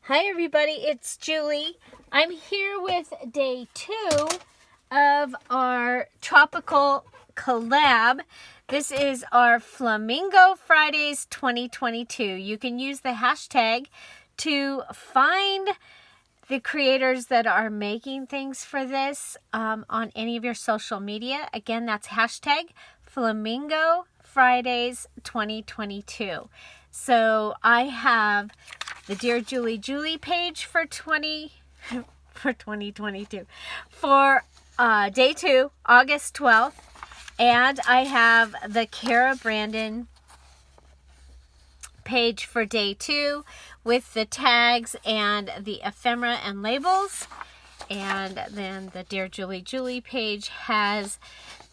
Hi everybody, it's Julie. I'm here with day 2 of our Tropical Collab. This is our Flamingo Fridays 2022. You can use the hashtag to find the creators that are making things for this on any of your social media. Again, that's hashtag Flamingo Fridays 2022. So I have the Dear Julie Julie page for 2022 for day 2, August 12th, and I have the Cara Brandon page for day 2 with the tags and the ephemera and labels. And then the Dear Julie Julie page has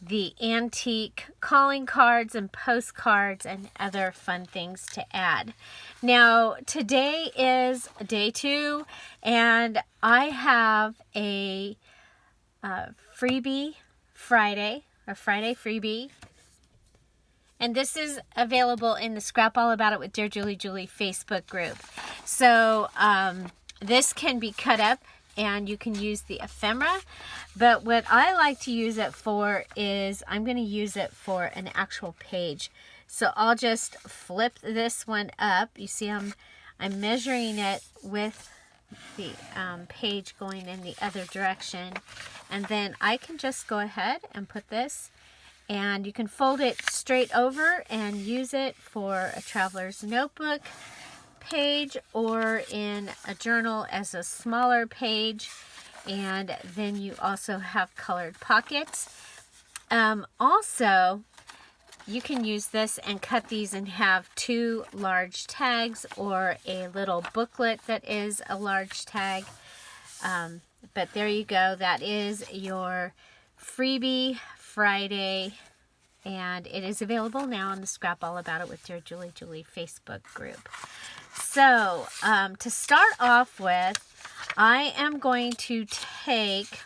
the antique calling cards and postcards and other fun things to add. Now, today is day 2, and I have a freebie Friday, a Friday freebie. And this is available in the Scrap All About It with Dear Julie Julie Facebook group. So this can be cut up and you can use the ephemera. But what I like to use it for is I'm going to use it for an actual page. So I'll just flip this one up. You see I'm measuring it with the page going in the other direction. And then I can just go ahead and put this, and you can fold it straight over and use it for a traveler's notebook page or in a journal as a smaller page. And then you also have colored pockets. Also, you can use this and cut these and have 2 large tags or a little booklet that is a large tag. But there you go. That is your freebie Friday, and it is available now on the Scrap All About It with Dear Julie Julie Facebook group. So to start off with, I am going to take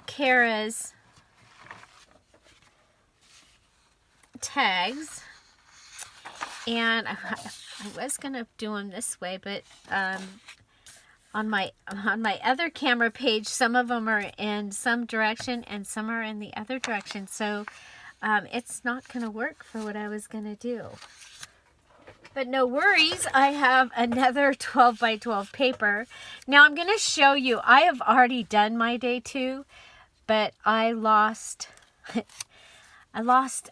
Cara's tags, and I was gonna do them this way, but on my other camera page, some of them are in some direction and some are in the other direction, so it's not gonna work for what I was gonna do. But no worries, I have another 12 by 12 paper. Now I'm going to show you, I have already done my day 2, but I lost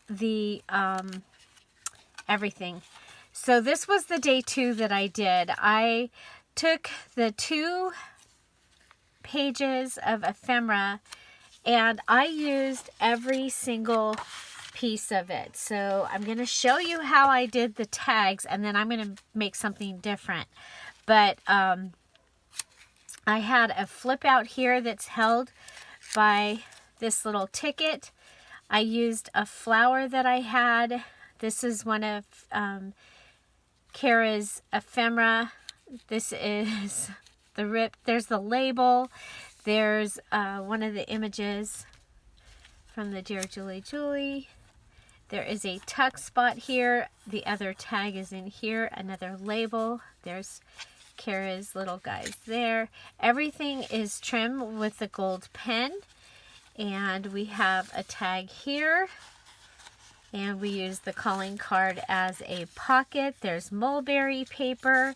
the everything. So this was the day 2 that I did. I took the 2 pages of ephemera and I used every single piece of it. So I'm going to show you how I did the tags, and then I'm going to make something different. But I had a flip out here that's held by this little ticket. I used a flower that I had. This is one of Cara's ephemera. This is the rip. There's the label. There's one of the images from the Dear Julie Julie. There is a tuck spot here. The other tag is in here. Another label. There's Cara's little guys there. Everything is trimmed with the gold pen. And we have a tag here. And we use the calling card as a pocket. There's mulberry paper.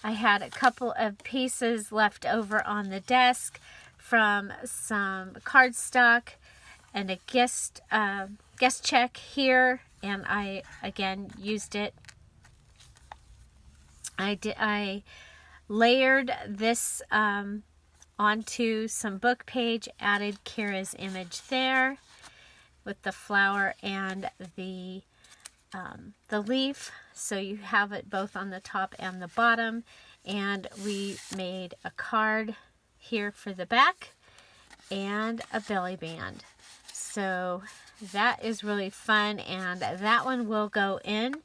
I had a couple of pieces left over on the desk from some cardstock and a guest check here, and I again used it. I layered this onto some book page, added Cara's image there with the flower and the leaf, so you have it both on the top and the bottom. And we made a card here for the back and a belly band. So that is really fun, and that one will go in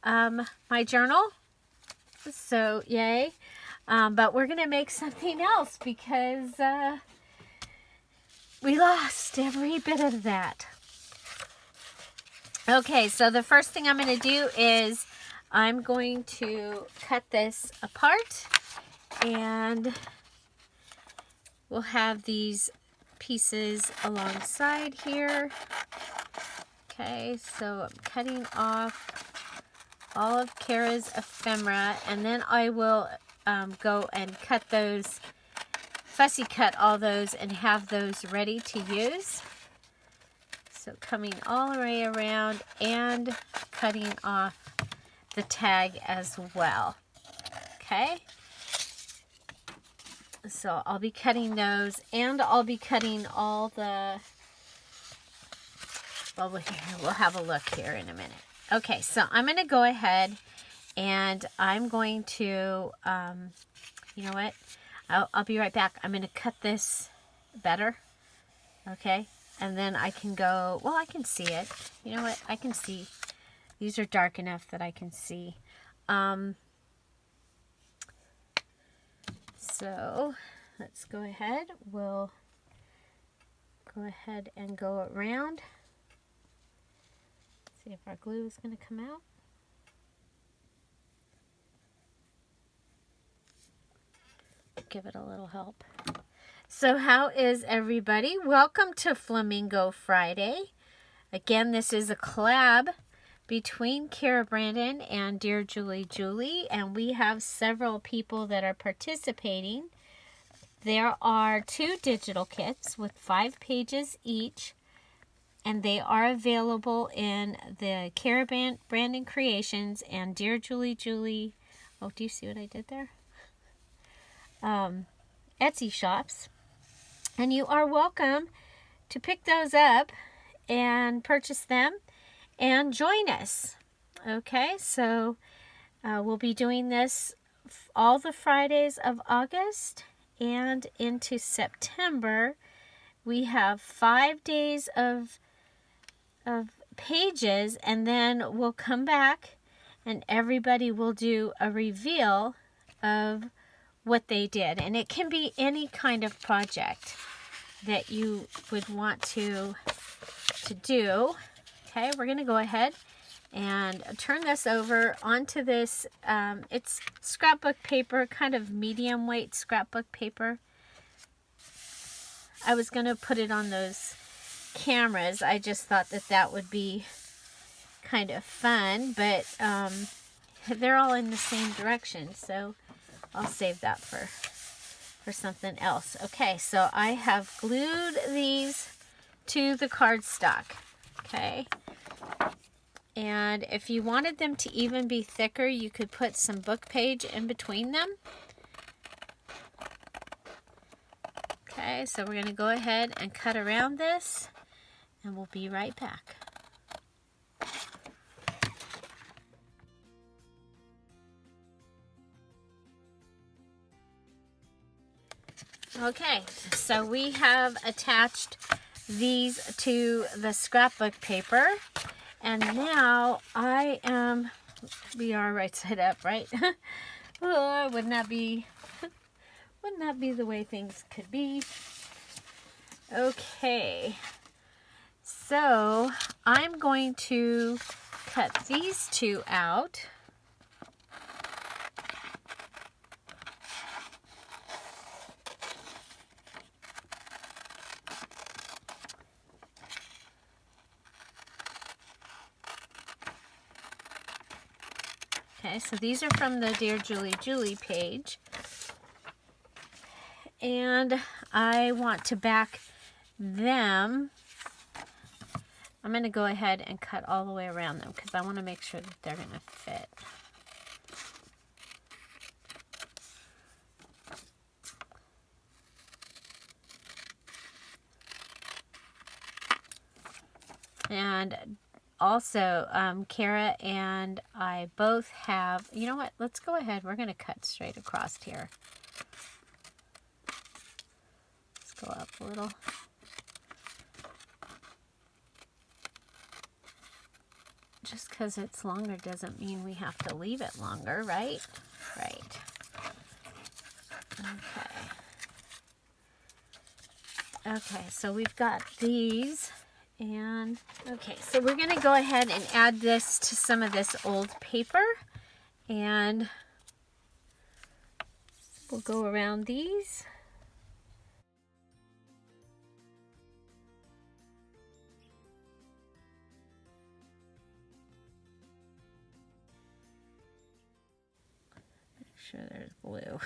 my journal. So yay. But we're going to make something else because we lost every bit of that. Okay, so the first thing I'm going to do is I'm going to cut this apart, and we'll have these pieces alongside here. Okay, so I'm cutting off all of Cara's ephemera, and then I will go and cut those, fussy cut all those and have those ready to use. So coming all the way around and cutting off the tag as well. Okay. So I'll be cutting those, and I'll be cutting all the, well, we'll have a look here in a minute. Okay, so I'm going to go ahead and I'm going to, you know what, I'll be right back. I'm going to cut this better, okay, and then I can go, well, I can see it. You know what, I can see. These are dark enough that I can see. So let's go ahead. We'll go ahead and go around. See if our glue is going to come out. Give it a little help. So how is everybody? Welcome to Flamingo Friday. Again, this is a collab between Cara Brandon and DearJulieJulie, and we have several people that are participating. There are 2 digital kits with 5 pages each, and they are available in the Cara Brandon Creations and DearJulieJulie, oh, do you see what I did there? Etsy shops, and you are welcome to pick those up and purchase them and join us. Okay, so we'll be doing this all the Fridays of August and into September. We have 5 days of pages, and then we'll come back and everybody will do a reveal of what they did. And it can be any kind of project that you would want to do. Okay, we're going to go ahead and turn this over onto this, it's scrapbook paper, kind of medium weight scrapbook paper. I was going to put it on those cameras. I just thought that that would be kind of fun, but they're all in the same direction, so I'll save that for something else. Okay, so I have glued these to the cardstock. Okay, and if you wanted them to even be thicker, you could put some book page in between them. Okay, so we're going to go ahead and cut around this, and we'll be right back. Okay, so we have attached these to the scrapbook paper, and now we are right side up, right? Oh, wouldn't that be the way things could be? Okay, so I'm going to cut these 2 out. Okay, so these are from the DearJulieJulie page, and I want to back them. I'm going to go ahead and cut all the way around them because I want to make sure that they're going to fit. And also, Cara and I both have, you know what, let's go ahead. We're going to cut straight across here. Let's go up a little. Just because it's longer doesn't mean we have to leave it longer, right? Right. Okay. Okay, so we've got these. And okay, so we're going to go ahead and add this to some of this old paper. And we'll go around these. Make sure there's glue.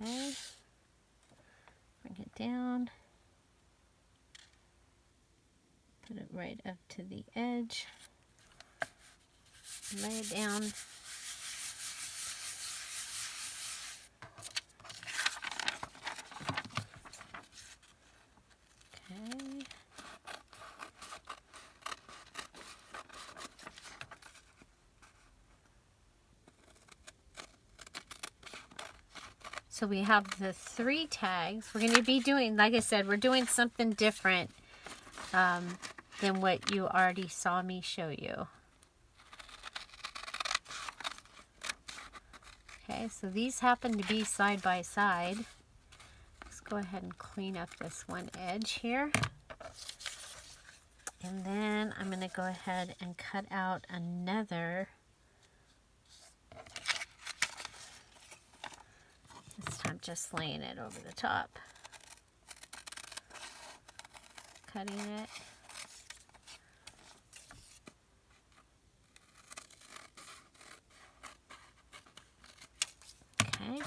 Okay. Bring it down. Put it right up to the edge. Lay it down. Okay. So we have the 3 tags. We're going to be doing, like I said, we're doing something different than what you already saw me show you. Okay, so these happen to be side by side. Let's go ahead and clean up this one edge here. And then I'm going to go ahead and cut out another. This time just laying it over the top. Cutting it. Okay.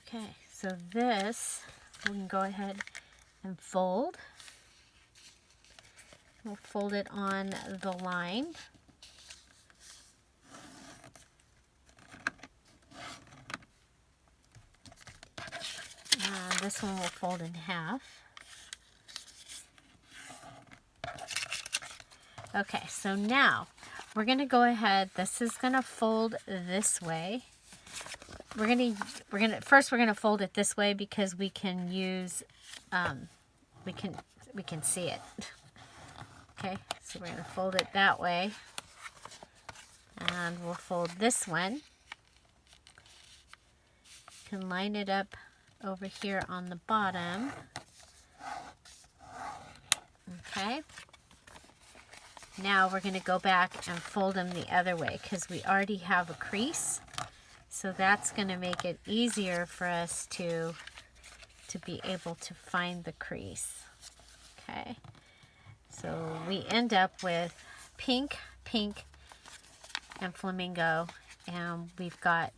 Okay, so this we can go ahead and fold. We'll fold it on the line. And this one will fold in half. Okay, so now we're going to go ahead. This is going to fold this way. We're going to fold it this way because we can use we can see it. Okay, so we're going to fold it that way. And we'll fold this one. You can line it up over here on the bottom. Okay. Now we're going to go back and fold them the other way because we already have a crease. So that's going to make it easier for us to be able to find the crease. Okay. So we end up with pink, pink, and flamingo, and we've got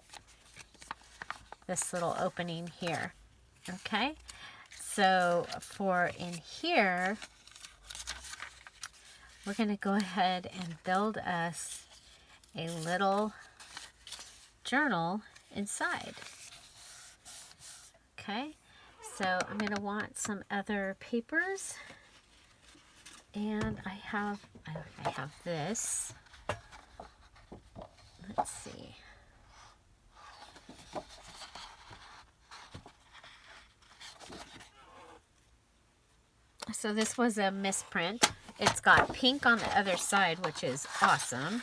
this little opening here. Okay, so for in here, we're going to go ahead and build us a little journal inside. Okay, so I'm going to want some other papers. And I have this. Let's see. So this was a misprint. It's got pink on the other side, which is awesome.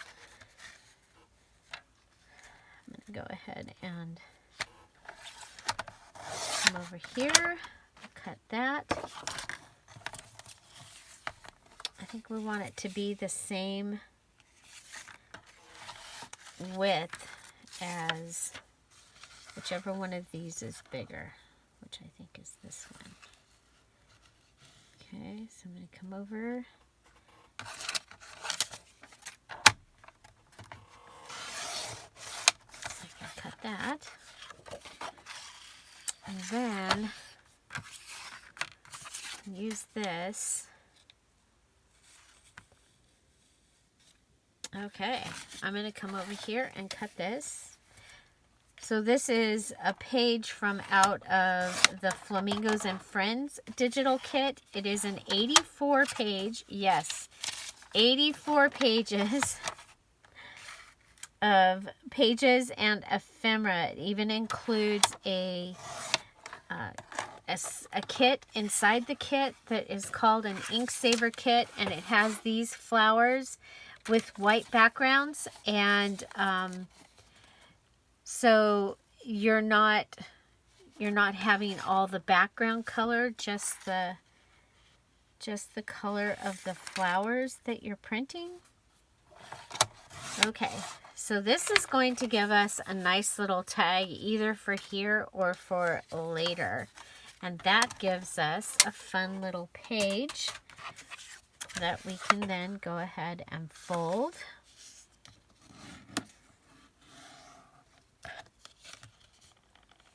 I'm going to go ahead and come over here, cut that. I think we want it to be the same width as whichever one of these is bigger, which I think is this one. Okay, so I'm going to come over. I can cut that. And then use this. Okay, I'm going to come over here and cut this. So this is a page from out of the Flamingos and Friends digital kit. It is an 84 page, yes, 84 pages of pages and ephemera. It even includes a kit inside the kit that is called an ink saver kit, and it has these flowers with white backgrounds, and so you're not you're not having all the background color, just the color of the flowers that you're printing. Okay, so this is going to give us a nice little tag either for here or for later. And that gives us a fun little page that we can then go ahead and fold.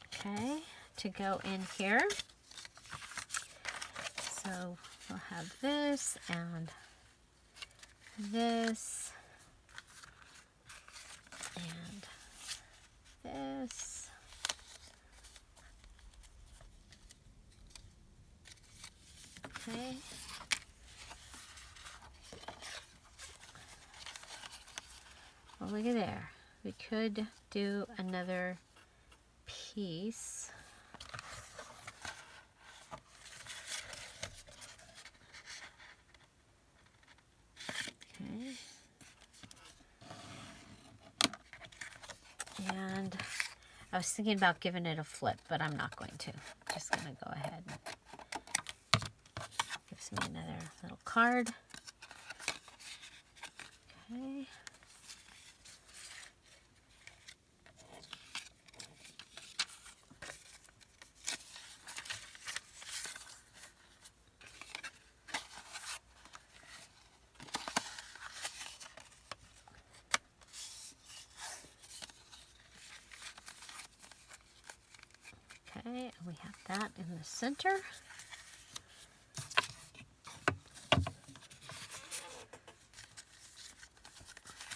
Okay, to go in here. So we'll have this and this and this. Okay. Well, look at there. We could do another piece. Okay. And I was thinking about giving it a flip, but I'm not going to. I'm just going to go ahead and gives me another little card. Okay. Okay, and we have that in the center.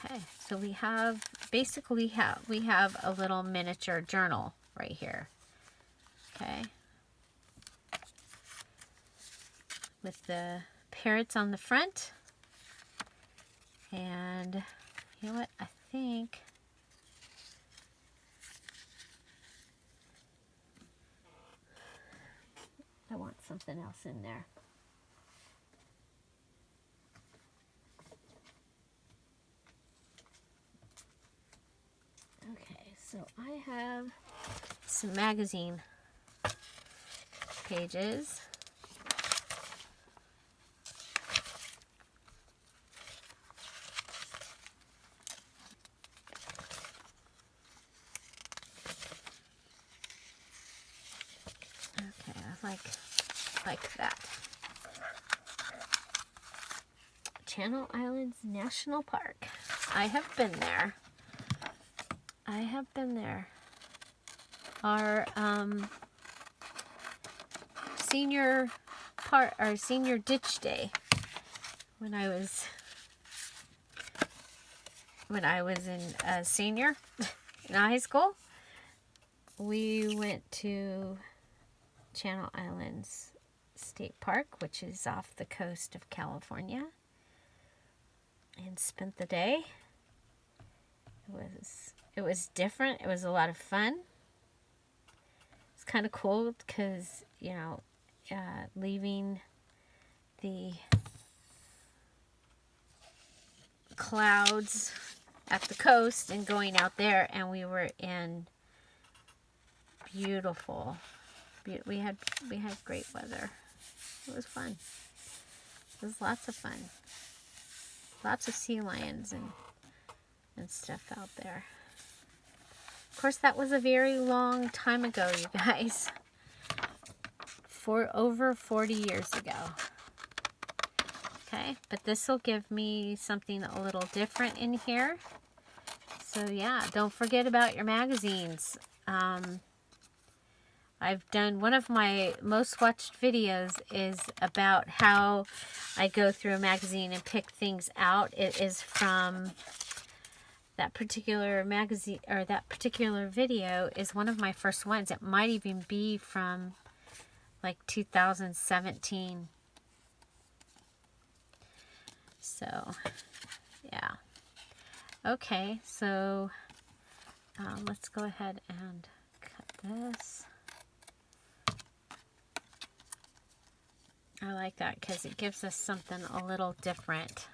Okay, so we have basically we have a little miniature journal right here. Okay, with the parrots on the front, and you know what? I think I want something else in there. Okay, so I have some magazine pages. Okay, I like that. Channel Islands National Park. I have been there. I have been there. Our senior ditch day when I was in senior in high school, we went to Channel Islands State Park, which is off the coast of California, and spent the day. It was different. It was a lot of fun. It's kind of cool because, you know, leaving the clouds at the coast and going out there, and we were in beautiful. We had great weather. It was fun. It was lots of fun. Lots of sea lions and stuff out there. Of course, that was a very long time ago, you guys. For over 40 years ago. Okay, but this will give me something a little different in here. So yeah, don't forget about your magazines. I've done one of my most watched videos is about how I go through a magazine and pick things out. It is from that particular magazine, or that particular video is one of my first ones. It might even be from like 2017. So, yeah. Okay, so let's go ahead and cut this. I like that because it gives us something a little different.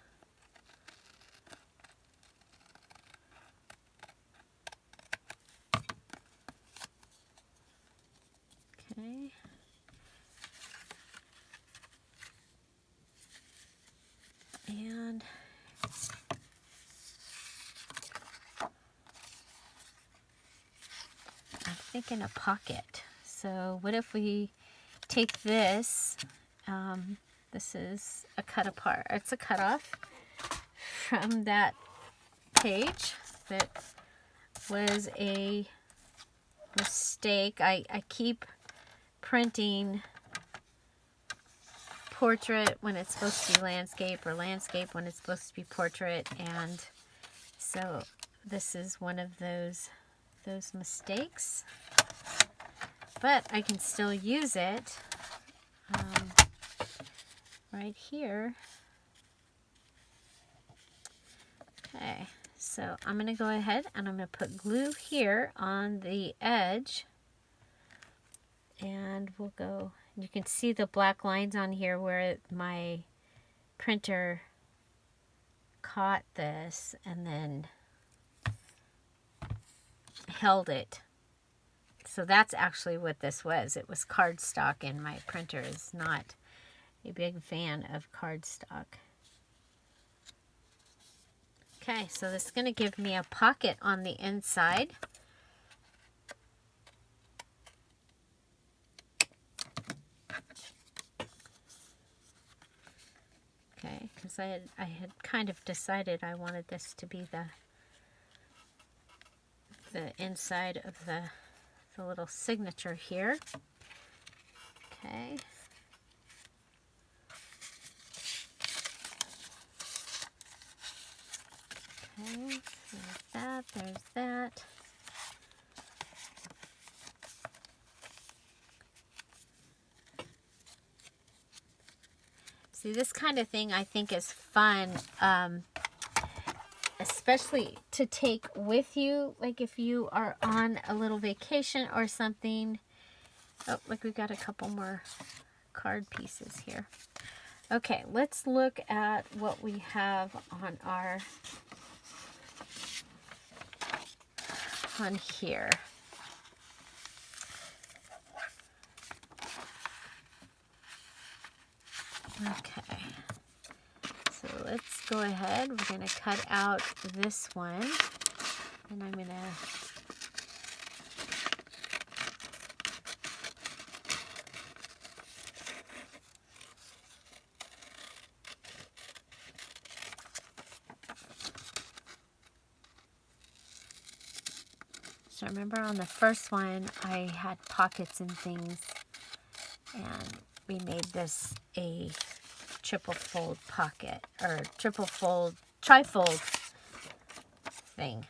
thinking a pocket. So what if we take this, this is a cut apart, it's a cut off from that page that was a mistake. I keep printing portrait when it's supposed to be landscape, or landscape when it's supposed to be portrait, and so this is one of those mistakes, but I can still use it right here. Okay, so I'm going to go ahead and I'm going to put glue here on the edge, and we'll go, you can see the black lines on here where my printer caught this and then held it. So that's actually what this was. It was cardstock, and my printer is not a big fan of cardstock. Okay, so this is going to give me a pocket on the inside. Okay, because I had kind of decided I wanted this to be the inside of the little signature here. Okay. Okay, there's that. See, this kind of thing I think is fun, especially to take with you, like if you are on a little vacation or something. Oh, look, we've got a couple more card pieces here. Okay, let's look at what we have on here. Okay, so let's go ahead. We're going to cut out this one, and I'm going to so remember on the first one I had pockets and things, and we made this a triple fold pocket, or trifold thing.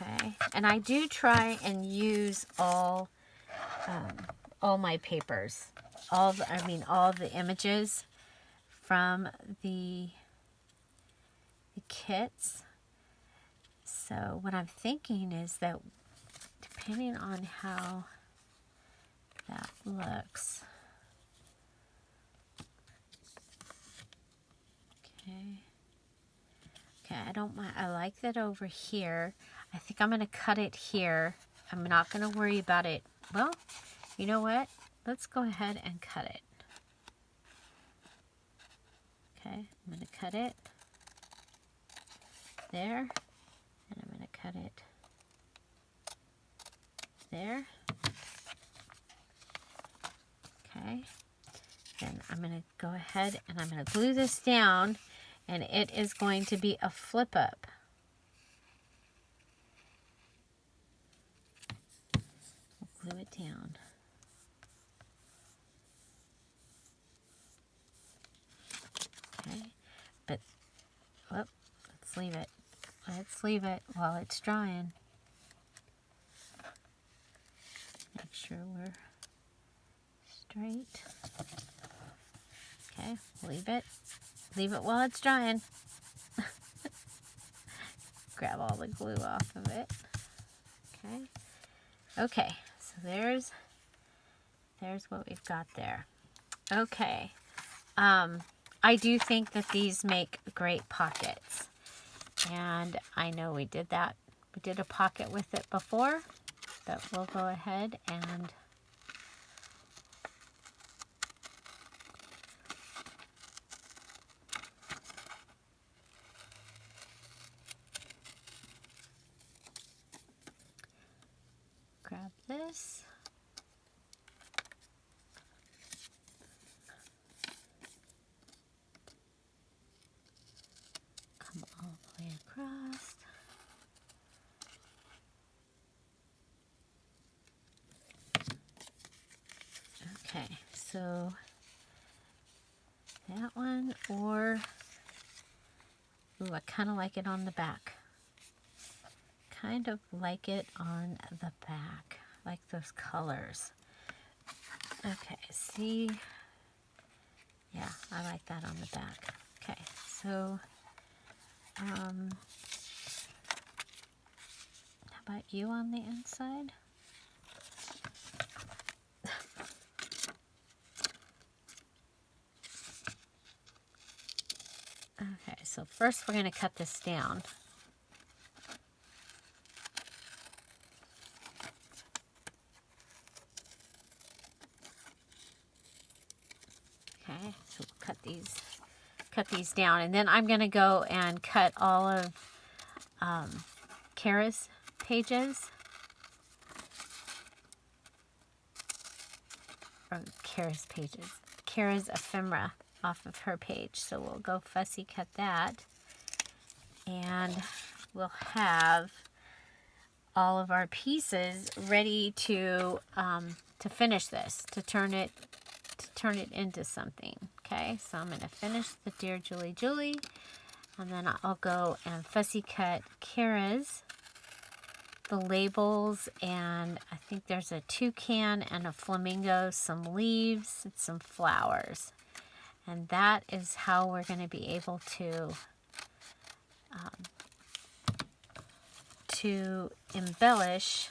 Okay, and I do try and use all my papers, all the images from the kits. So what I'm thinking is that depending on how that looks, okay, I don't mind, I like that over here. I think I'm going to cut it here. I'm not going to worry about it. Well, you know what? Let's go ahead and cut it. Okay, I'm going to cut it there, and I'm going to cut it there. Okay, then I'm going to go ahead and I'm going to glue this down, and it is going to be a flip up. We'll glue it down. Okay, but whoop, let's leave it. Let's leave it while it's drying. Make sure we're straight. Okay, leave it. Leave it while it's drying. Grab all the glue off of it. Okay. Okay, so there's what we've got there. Okay. I do think that these make great pockets. And I know we did that. We did a pocket with it before, but we'll go ahead and this. Come all the way across. Okay, so that one, or, ooh, I kind of like it on the back. Kind of like it on the back, like those colors. Okay, see, yeah, I like that on the back. Okay, so, how about you on the inside? Okay, so first we're going to cut this down. Okay, so we'll cut these down, and then I'm going to go and cut all of Cara's pages. Or Cara's ephemera off of her page. So we'll go fussy cut that, and we'll have all of our pieces ready to finish this, to turn it into something. Okay, so I'm going to finish the Dear Julie Julie, and then I'll go and fussy cut Cara's, the labels, and I think there's a toucan and a flamingo, some leaves, and some flowers. And that is how we're going to be able to embellish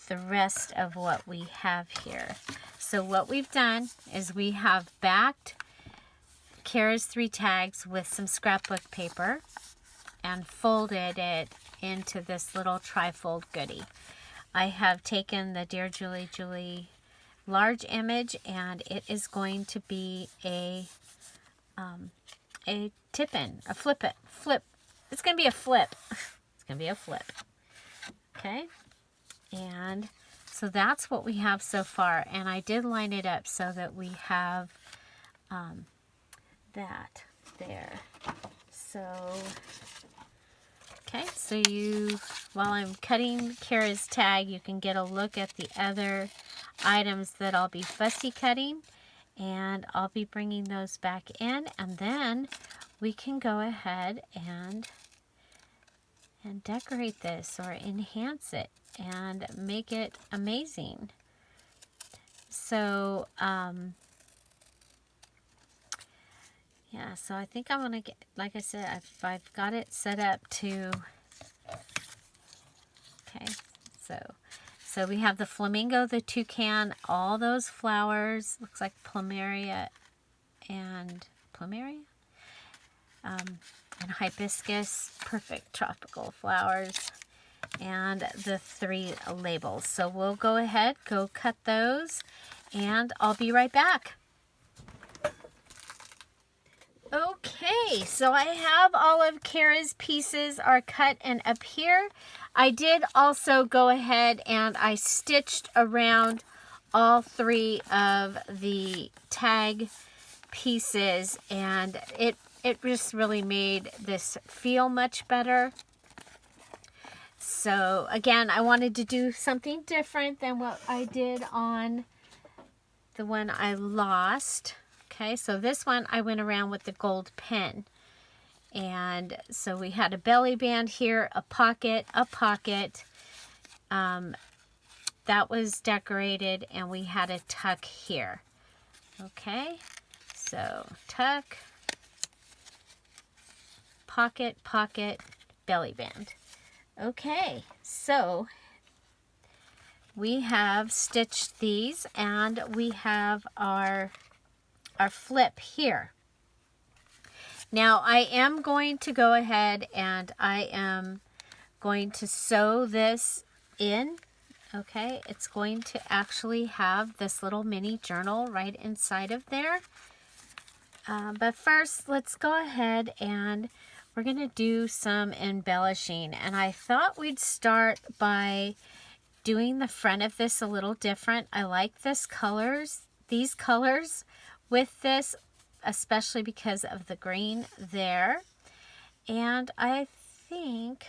the rest of what we have here. So what we've done is we have backed Cara's 3 tags with some scrapbook paper and folded it into this little trifold goodie. I have taken the Dear Julie Julie large image, and it is going to be a tip-in, a flip. It's going to be a flip. It's going to be a flip. Okay, and so that's what we have so far, and I did line it up so that we have that there. So, okay, so while I'm cutting Cara's tag, you can get a look at the other items that I'll be fussy cutting, and I'll be bringing those back in, and then we can go ahead and decorate this or enhance it and make it amazing. So yeah, so I think I'm gonna get, like I said, I've got it set up to, okay, so we have the flamingo, the toucan, all those flowers, looks like plumeria and hibiscus, perfect tropical flowers, and the 3 labels. So we'll go ahead, go cut those, and I'll be right back. Okay, so I have all of Cara's pieces are cut and up here. I did also go ahead and I stitched around all 3 of the tag pieces, and it just really made this feel much better. So again, I wanted to do something different than what I did on the one I lost. Okay, so this one I went around with the gold pen. And so we had a belly band here, a pocket. That was decorated, and we had a tuck here. Okay, so tuck, pocket, belly band. Okay, so we have stitched these, and we have our flip here. Now I am going to go ahead and I am going to sew this in. Okay, it's going to actually have this little mini journal right inside of there. But first, let's go ahead and we're going to do some embellishing. And I thought we'd start by doing the front of this a little different. I like these colors with this, especially because of the green there. And I think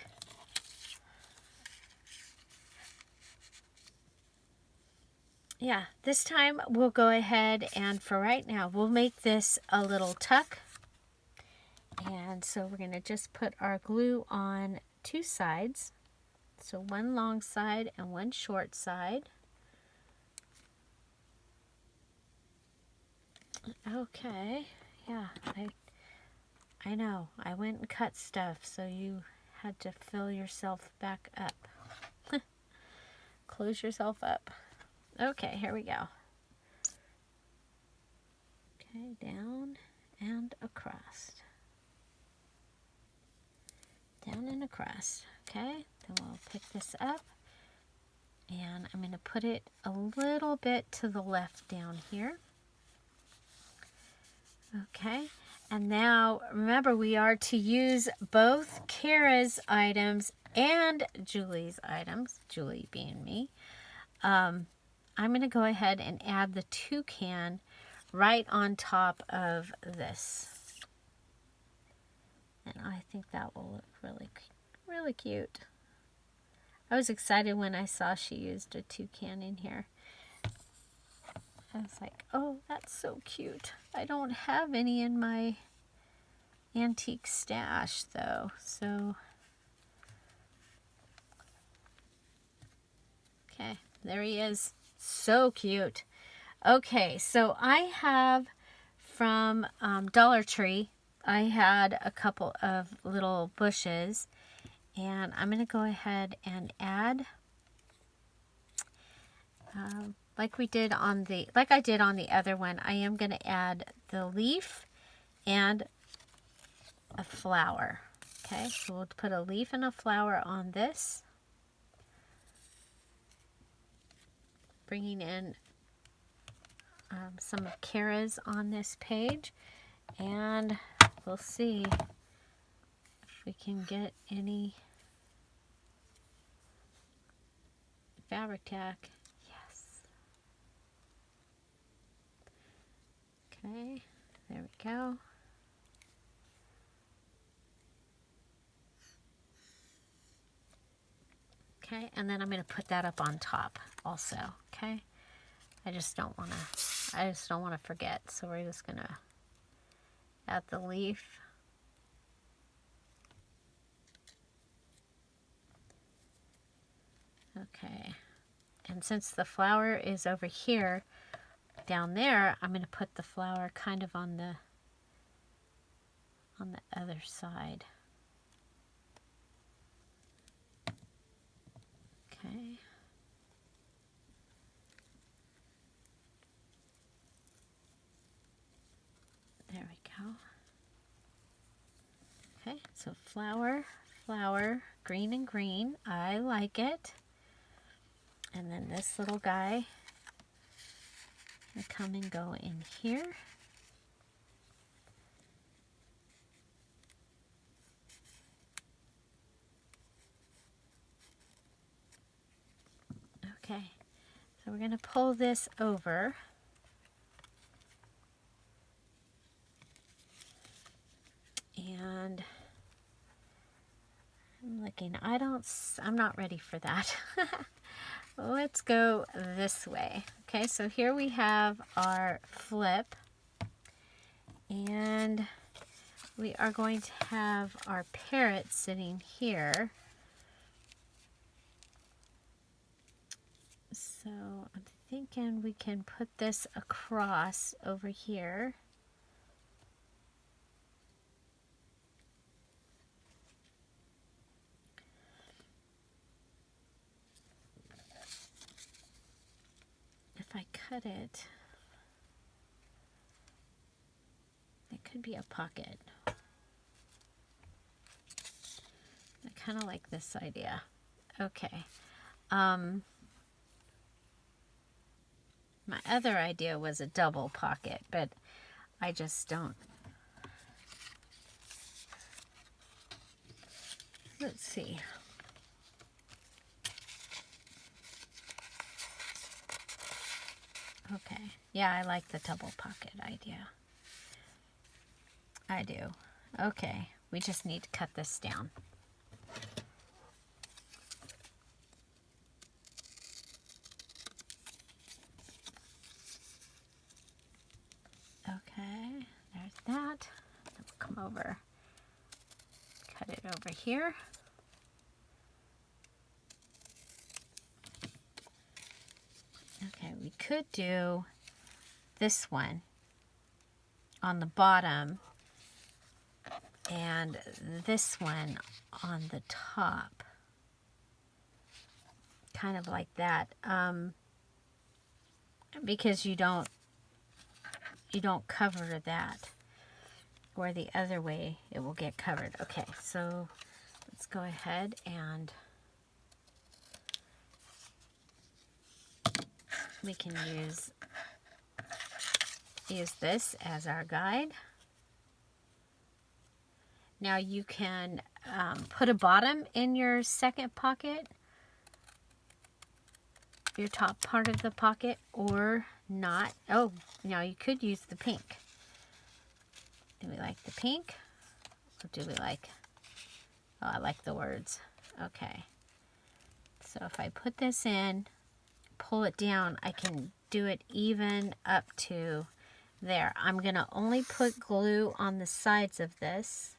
yeah, this time we'll go ahead and for right now, we'll make this a little tuck. And so we're going to just put our glue on 2 sides. So one long side and one short side. Okay, yeah, I know. I went and cut stuff, so you had to fill yourself back up. Close yourself up. Okay, here we go. Okay, down and across. Down and across. Okay, then we'll pick this up. And I'm going to put it a little bit to the left down here. Okay, and now remember we are to use both Cara's items and Julie's items, Julie being me. I'm going to go ahead and add the toucan right on top of this. And I think that will look really, really cute. I was excited when I saw she used a toucan in here. I was like, oh, that's so cute. I don't have any in my antique stash, though, so. Okay, there he is. So cute. Okay, so I have from Dollar Tree, I had a couple of little bushes, and I'm going to go ahead and add like I did on the other one. I am going to add the leaf and a flower. Okay, so we'll put a leaf and a flower on this. Bringing in some of Cara's on this page, and we'll see if we can get any fabric tack. Okay, there we go. Okay, and then I'm going to put that up on top also, okay? I just don't want to forget, so we're just going to add the leaf. Okay, and since the flower is over here, down there, I'm going to put the flower kind of on the other side. Okay. There we go. Okay, so flower, flower, green and green. I like it. And then this little guy will come and go in here. Okay, so we're going to pull this over. And I'm looking, I'm not ready for that. Let's go this way. Okay, so here we have our flip, and we are going to have our parrot sitting here. So I'm thinking we can put this across over here. If I cut it, it could be a pocket. I kind of like this idea. Okay. My other idea was a double pocket, but I just don't. Let's see. Yeah, I like the double pocket idea. I do. Okay, we just need to cut this down. Okay, there's that. Then we'll come over, cut it over here. Okay, we could do this one on the bottom and this one on the top. Kind of like that. Because you don't cover that, or the other way it will get covered. Okay, so let's go ahead and we can use this as our guide. Now you can put a bottom in your second pocket, your top part of the pocket, or not. Oh, now you could use the pink. Do we like the pink? Or do we like, oh, I like the words. Okay. So if I put this in, pull it down, I can do it even up to there. I'm going to only put glue on the sides of this.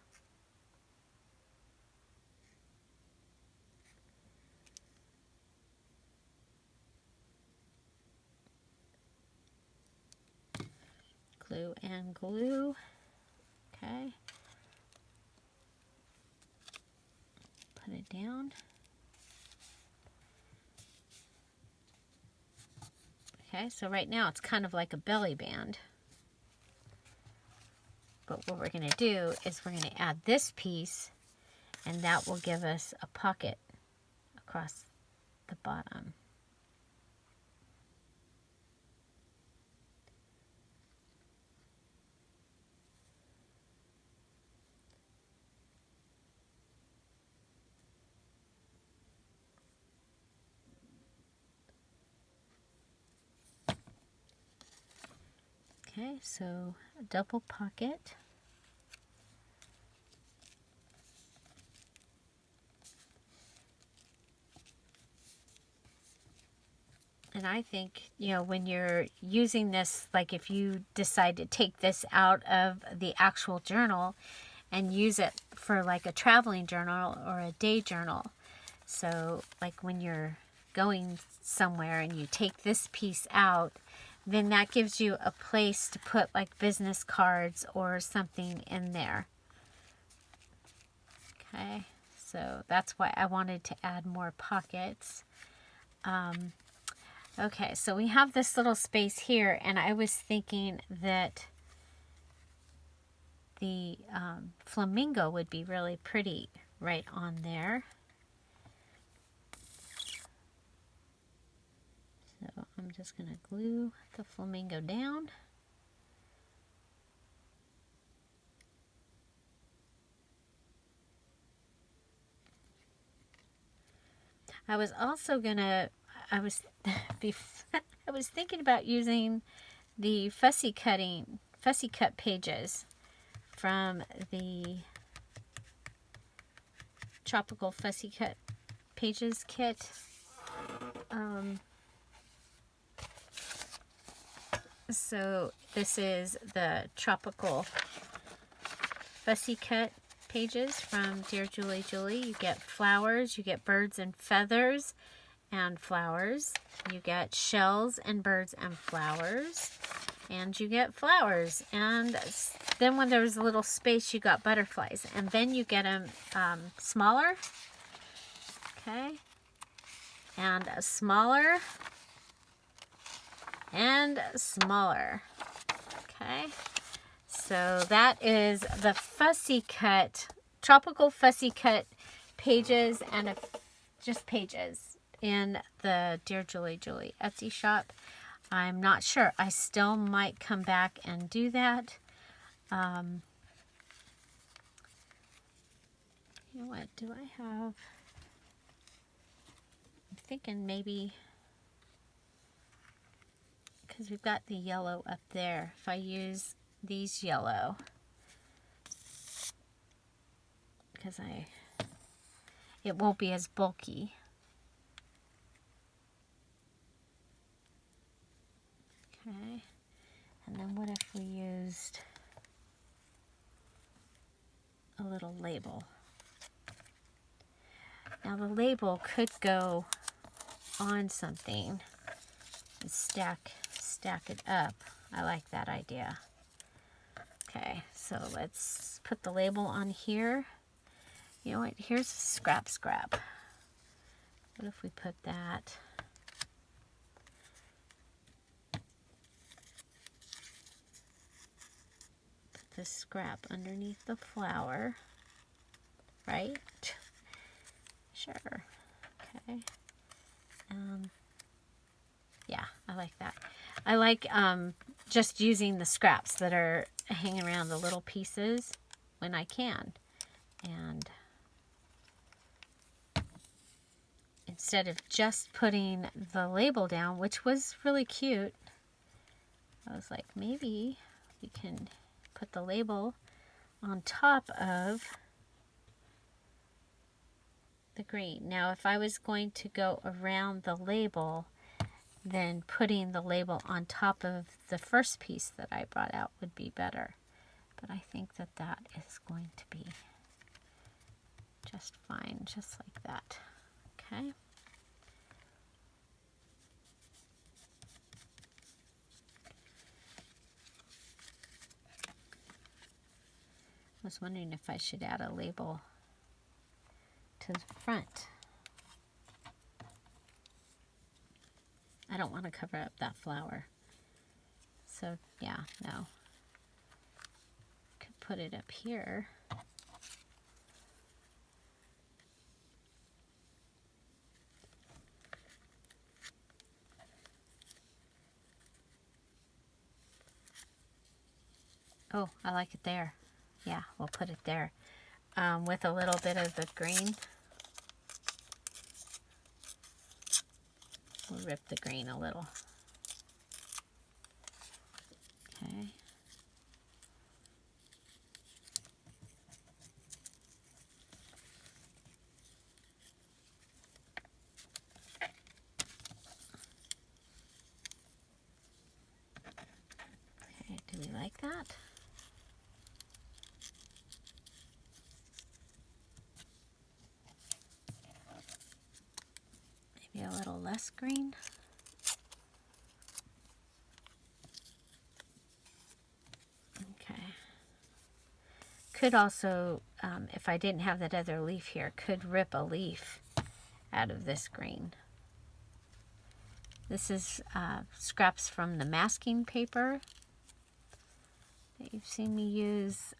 Glue and glue. Okay. Put it down. Okay, so right now it's kind of like a belly band. But what we're going to do is we're going to add this piece, and that will give us a pocket across the bottom. Okay, so a double pocket. And I think, you know, when you're using this, like if you decide to take this out of the actual journal and use it for like a traveling journal or a day journal. So like when you're going somewhere and you take this piece out, then that gives you a place to put like business cards or something in there. Okay, so that's why I wanted to add more pockets. Okay, so we have this little space here, and I was thinking that the flamingo would be really pretty right on there. So I'm just going to glue the flamingo down. I was also going to, I was thinking about using the fussy cut pages from the Tropical Fussy Cut Pages kit. So this is the Tropical Fussy Cut pages from Dear Julie Julie. You get flowers, you get birds and feathers and flowers. You get shells and birds and flowers. And you get flowers. And then when there's a little space, you got butterflies. And then you get them smaller. Okay. And smaller. And smaller. Okay. So that is the Fussy Cut, Tropical Fussy Cut pages, and just pages in the Dear Julie Julie Etsy shop. I'm not sure. I still might come back and do that. You know what? Do I have... I'm thinking maybe... because we've got the yellow up there. If I use these yellow, because it won't be as bulky. Okay, and then what if we used a little label? Now the label could go on something and stack it up. I like that idea. Okay, so let's put the label on here. You know what? Here's a scrap. What if we put that? Put the scrap underneath the flower, right? Sure. Okay. Yeah, I like that. I like just using the scraps that are hanging around, the little pieces, when I can. And instead of just putting the label down, which was really cute, I was like, maybe we can put the label on top of the green. Now, if I was going to go around the label, then putting the label on top of the first piece that I brought out would be better. But I think that that is going to be just fine, just like that. Okay. I was wondering if I should add a label to the front. I don't want to cover up that flower. So yeah, no. Could put it up here. Oh, I like it there. Yeah, we'll put it there. With a little bit of the green. We'll rip the green a little. Okay. Okay, do we like that? Maybe a little less green. Okay. Could also, if I didn't have that other leaf here, could rip a leaf out of this green. This is scraps from the masking paper that you've seen me use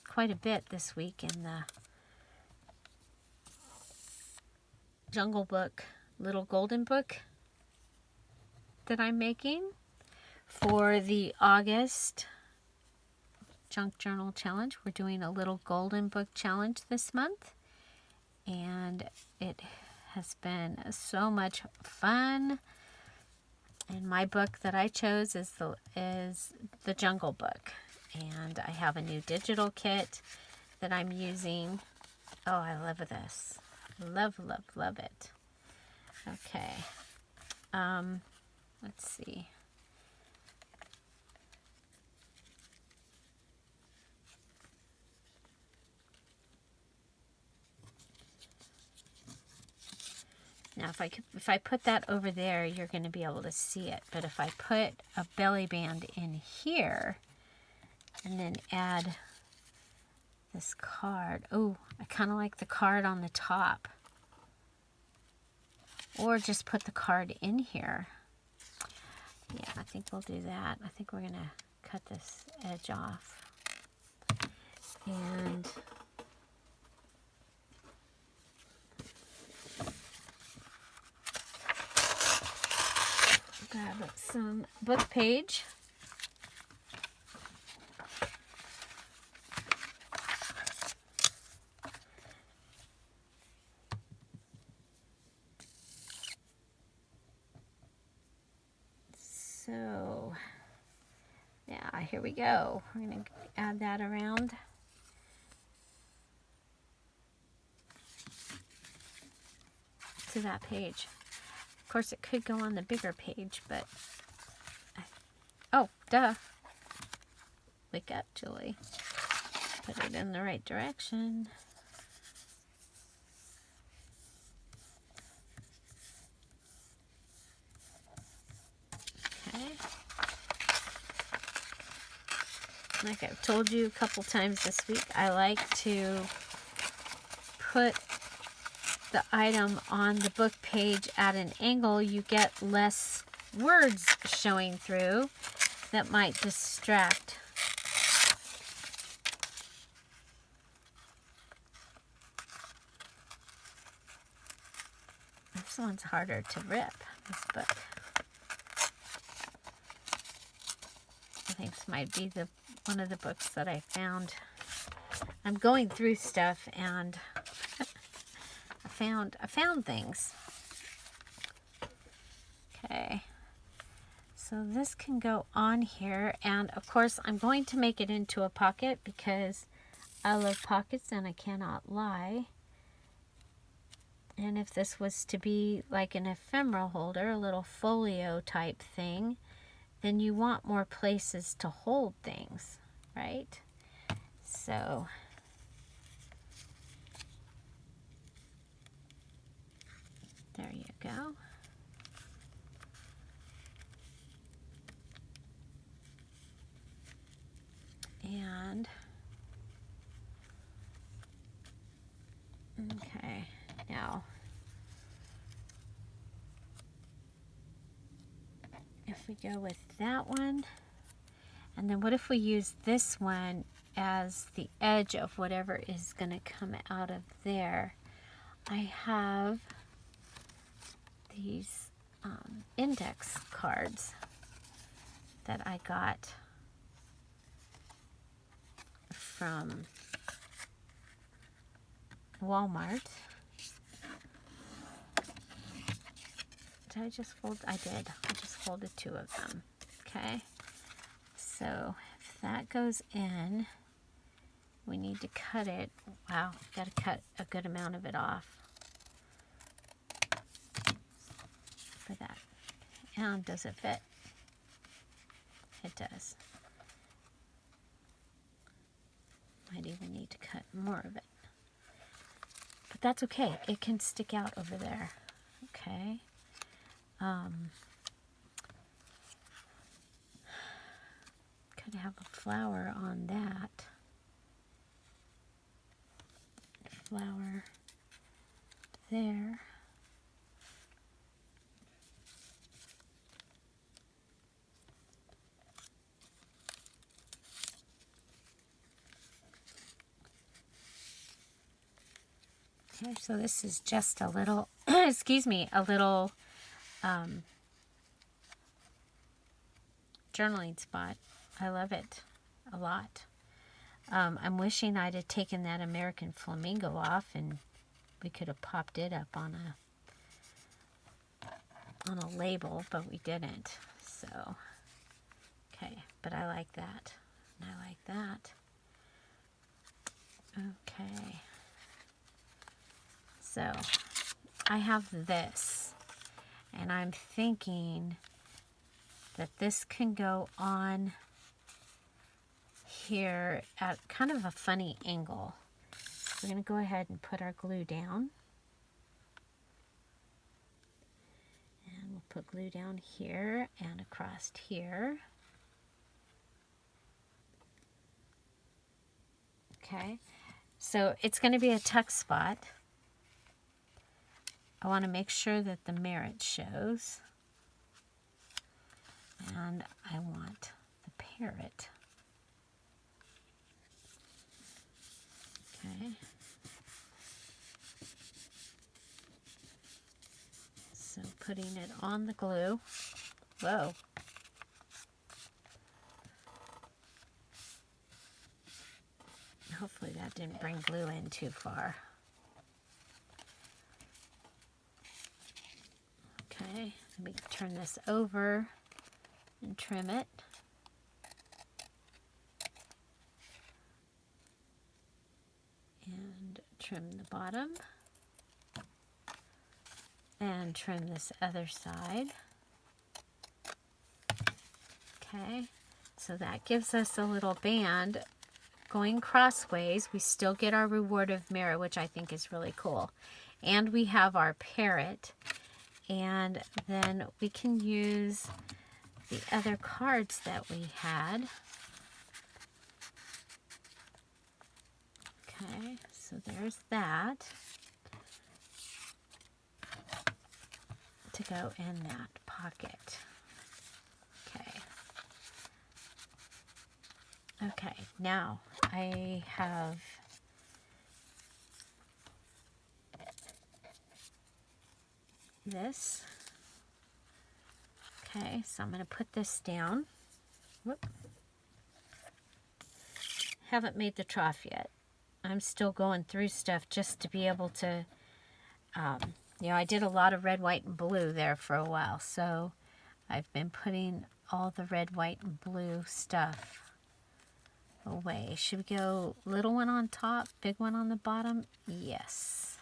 quite a bit this week in the Jungle Book, little golden book that I'm making for the August Junk Journal Challenge. We're doing a little golden book challenge this month, and it has been so much fun. And my book that I chose is the Jungle Book, and I have a new digital kit that I'm using. Oh, I love this. Love it. Okay. Let's see. Now, if I put that over there, you're going to be able to see it. But if I put a belly band in here and then add this card. Oh, I kind of like the card on the top. Or just put the card in here. Yeah, I think we'll do that. I think we're going to cut this edge off. And grab some book page. So, yeah, here we go. We're going to add that around. To that page. Of course, it could go on the bigger page, but... oh, duh. Wake up, Julie. Put it in the right direction. Okay. Like I've told you a couple times this week, I like to put the item on the book page at an angle. You get less words showing through that might distract. This one's harder to rip, this book. I think this might be one of the books that I found. I'm going through stuff and I found things. Okay. So this can go on here, and of course I'm going to make it into a pocket because I love pockets and I cannot lie. And if this was to be like an ephemera holder, a little folio type thing, then you want more places to hold things, right? So there you go. And okay, now if we go with that one, and then what if we use this one as the edge of whatever is going to come out of there? I have these index cards that I got from Walmart. Did I just fold? I did. I just folded 2 of them. Okay. So if that goes in, we need to cut it. Wow, got to cut a good amount of it off for that. And does it fit? It does. Might even need to cut more of it. But that's okay. It can stick out over there. Okay. Could have a flower on that. Flower there. Okay, so this is just a little, excuse me, a little journaling spot. I love it a lot. I'm wishing I'd have taken that American Flamingo off and we could have popped it up on a label, but we didn't. So, okay, but I like that. And I like that. Okay. So, I have this, and I'm thinking that this can go on here at kind of a funny angle. We're going to go ahead and put our glue down. And we'll put glue down here and across here. Okay, so it's going to be a tuck spot. I want to make sure that the merit shows. And I want the parrot. Okay. So putting it on the glue. Whoa. Hopefully that didn't bring glue in too far. Okay, let me turn this over. and trim it. And trim the bottom. And trim this other side. Okay, so that gives us a little band going crossways. We still get our rewarded mirror, which I think is really cool. And we have our parrot. And then we can use the other cards that we had. Okay, so there's that to go in that pocket. Okay. Okay, now I have this. Okay, so I'm going to put this down. Whoop. Haven't made the trough yet. I'm still going through stuff just to be able to, you know, I did a lot of red, white, and blue there for a while. So I've been putting all the red, white, and blue stuff away. Should we go little one on top, big one on the bottom? Yes.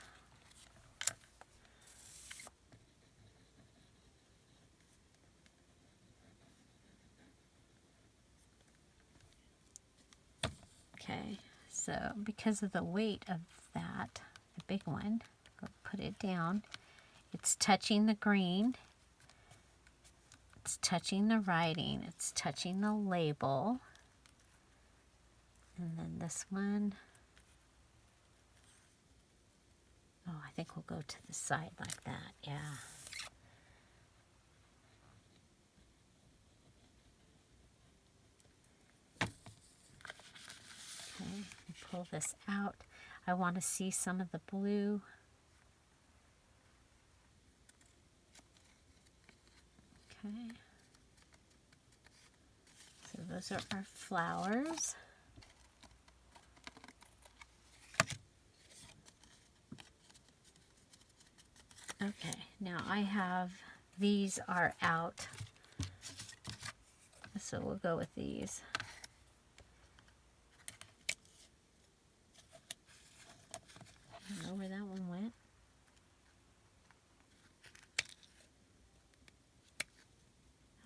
Okay, so because of the weight of that, the big one, go put it down. It's touching the green. It's touching the writing. It's touching the label. And then this one, oh, I think we'll go to the side like that, yeah. Okay, pull this out. I want to see some of the blue. Okay. So those are our flowers. Okay, now I have, these are out. So we'll go with these. I don't know where that one went.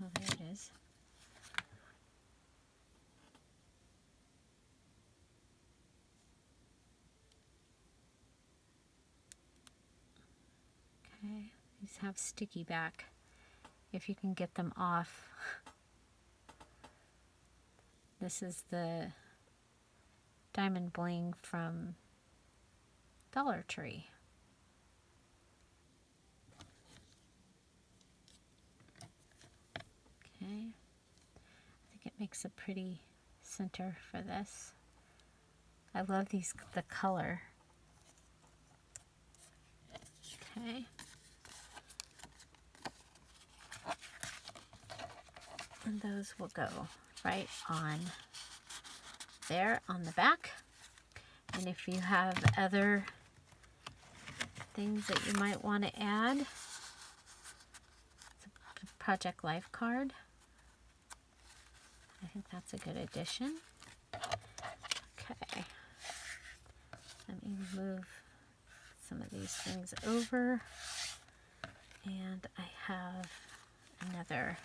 Oh, there it is. Okay, these have sticky back, if you can get them off. This is the diamond bling from Dollar Tree. Okay, I think it makes a pretty center for this. I love these, the color. Okay. And those will go right on there on the back. And if you have other things that you might want to add, it's a Project Life card. I think that's a good addition. Okay. Let me move some of these things over. And I have another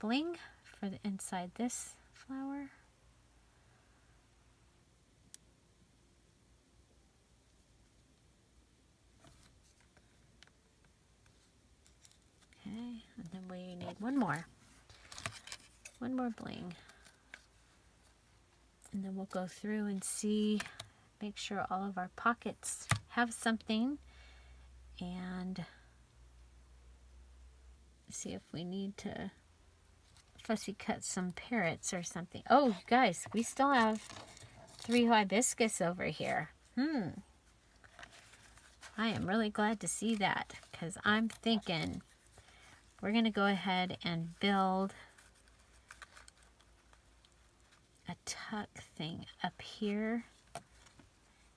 bling for the inside this flower. Okay, and then we need one more bling. And then we'll go through and see, make sure all of our pockets have something, and see if we need to fussy cut some parrots or something. Oh, you guys, we still have 3 hibiscus over here. I am really glad to see that, because I'm thinking we're going to go ahead and build a tuck thing up here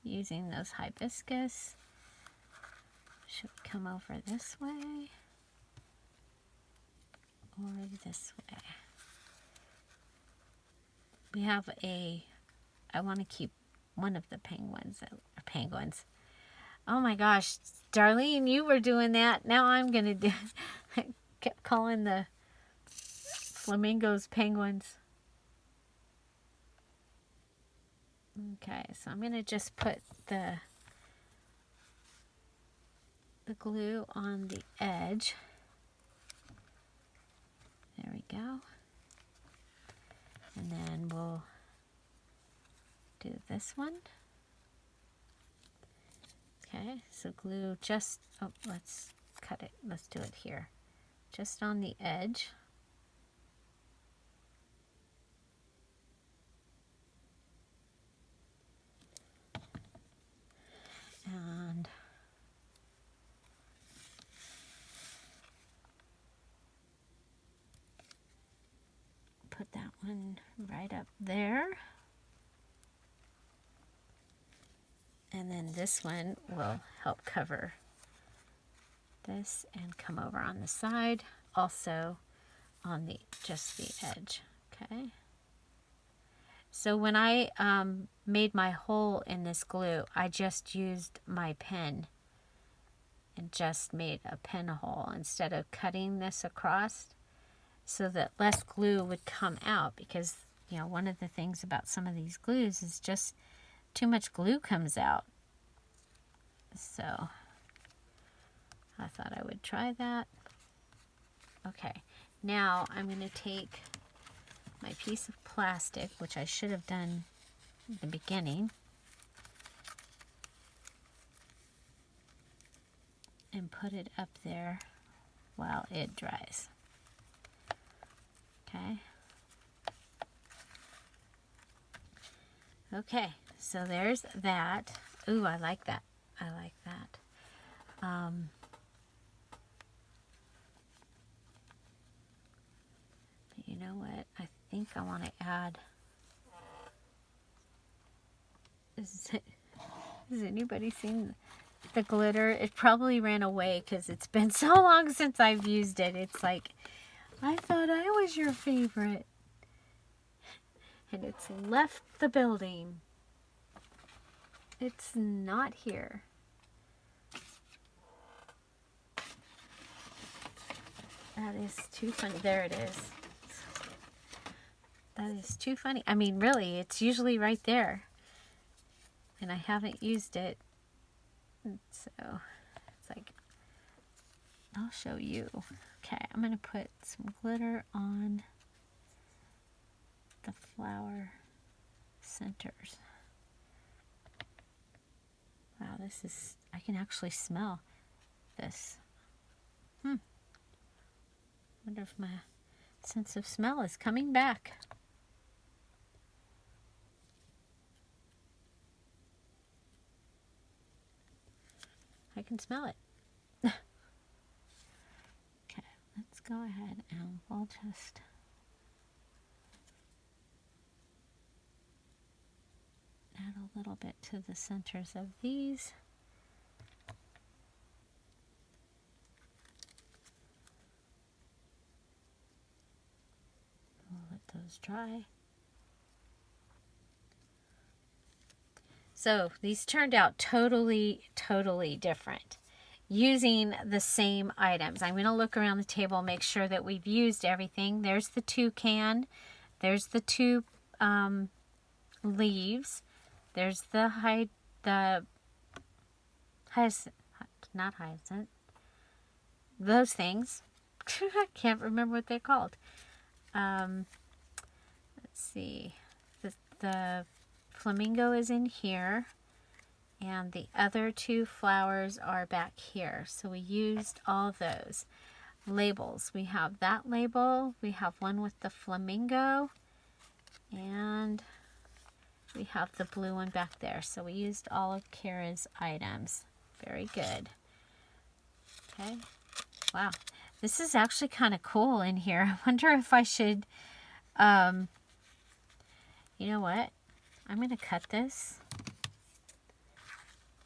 using those hibiscus. Should we come over this way? or this way. We have I want to keep one of the penguins. Oh my gosh, Darlene, you were doing that. Now I'm going to do, I kept calling the flamingos penguins. Okay, so I'm going to just put the glue on the edge. There we go. And then we'll do this one. Okay, so glue just, oh, let's cut it. Let's do it here. Just on the edge. And put that one right up there. And then this one will help cover this and come over on the side, also on just the edge. Okay. So when I made my hole in this glue, I just used my pen and just made a pen hole instead of cutting this across, so that less glue would come out, because, you know, one of the things about some of these glues is just too much glue comes out. So I thought I would try that. Okay, now I'm going to take my piece of plastic, which I should have done at the beginning, and put it up there while it dries. Okay. Okay, so there's that. Ooh, I like that. I like that. You know what? I think I want to add. Has anybody seen the glitter? It probably ran away because it's been so long since I've used it. It's like, I thought I was your favorite. And it's left the building. It's not here. That is too funny. There it is. That is too funny. I mean, really, it's usually right there. And I haven't used it. So, it's like, I'll show you. Okay, I'm going to put some glitter on the flower centers. Wow, this is, I can actually smell this. Wonder if my sense of smell is coming back. I can smell it. Okay, let's go ahead and we'll just add a little bit to the centers of these. We'll let those dry. So these turned out totally different using the same items. I'm going to look around the table, make sure that we've used everything. There's the toucan. There's the two leaves. There's the hyacinth, not hyacinth. Those things. I can't remember what they're called. Let's see. The flamingo is in here, and the other two flowers are back here. So we used all those. Labels. We have that label. We have one with the flamingo, and we have the blue one back there. So we used all of Cara's items. Very good. Okay. Wow. This is actually kind of cool in here. I wonder if I should, you know what? I'm going to cut this.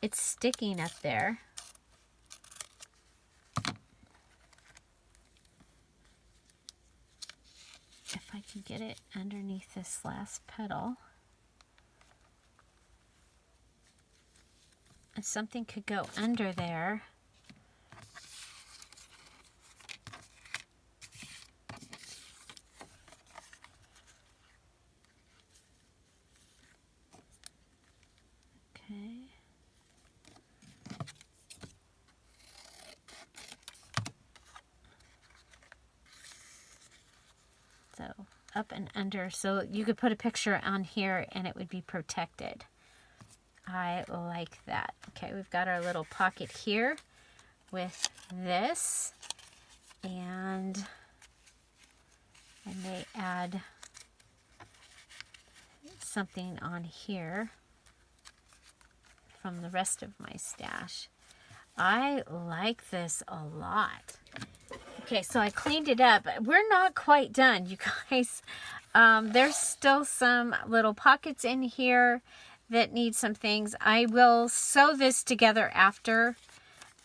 It's sticking up there. if I can get it underneath this last petal. And something could go under there. Okay. So up and under, so you could put a picture on here and it would be protected. I like that. Okay, we've got our little pocket here with this, and I may add something on here from the rest of my stash. I like this a lot. Okay, so I cleaned it up. We're not quite done, you guys. There's still some little pockets in here that need some things. I will sew this together after.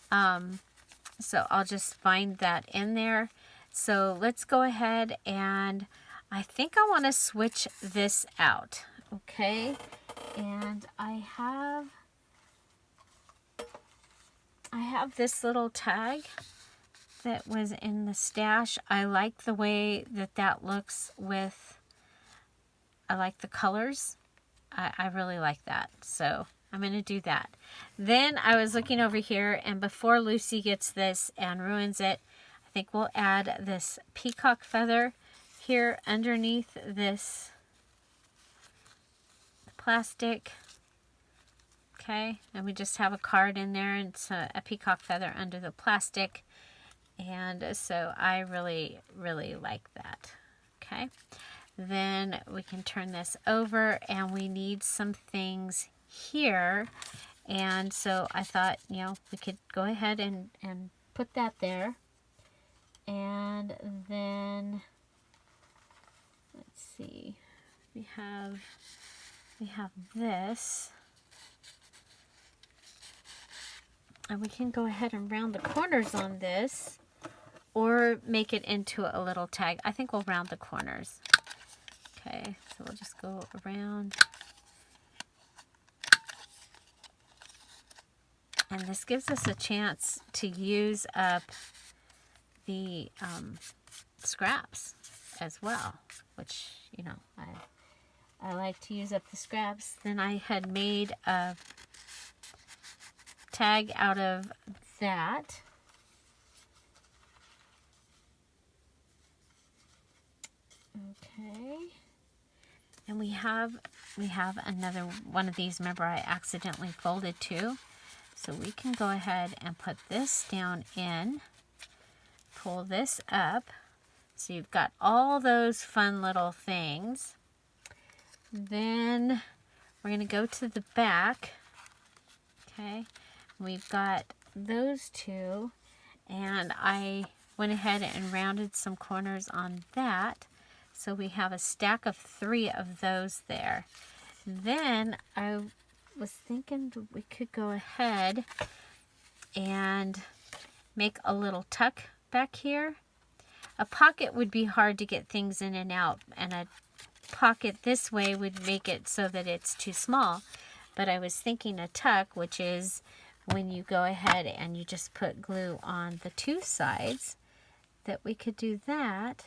So I'll just find that in there. So let's go ahead, and I think I want to switch this out. Okay, and I have this little tag that was in the stash. I like the way that that looks with, I like the colors. I really like that. So I'm going to do that. Then I was looking over here, and before Lucy gets this and ruins it, I think we'll add this peacock feather here underneath this plastic. Okay, and we just have a card in there, and it's a peacock feather under the plastic. And so I really, really like that. Okay, then we can turn this over, and we need some things here. And so I thought, you know, we could go ahead and put that there. And then, let's see, we have this. And we can go ahead and round the corners on this, or make it into a little tag. I think we'll round the corners. Okay, so we'll just go around. And this gives us a chance to use up the scraps as well, which, you know, I like to use up the scraps. Then I had made a tag out of that. Okay, and we have another one of these. Remember, I accidentally folded two, so we can go ahead and put this down in, pull this up, so you've got all those fun little things. Then we're going to go to the back. Okay, we've got those two, and I went ahead and rounded some corners on that. So we have a stack of 3 of those there. Then I was thinking we could go ahead and make a little tuck back here. A pocket would be hard to get things in and out, and a pocket this way would make it so that it's too small. But I was thinking a tuck, which is when you go ahead and you just put glue on the 2 sides, that we could do that.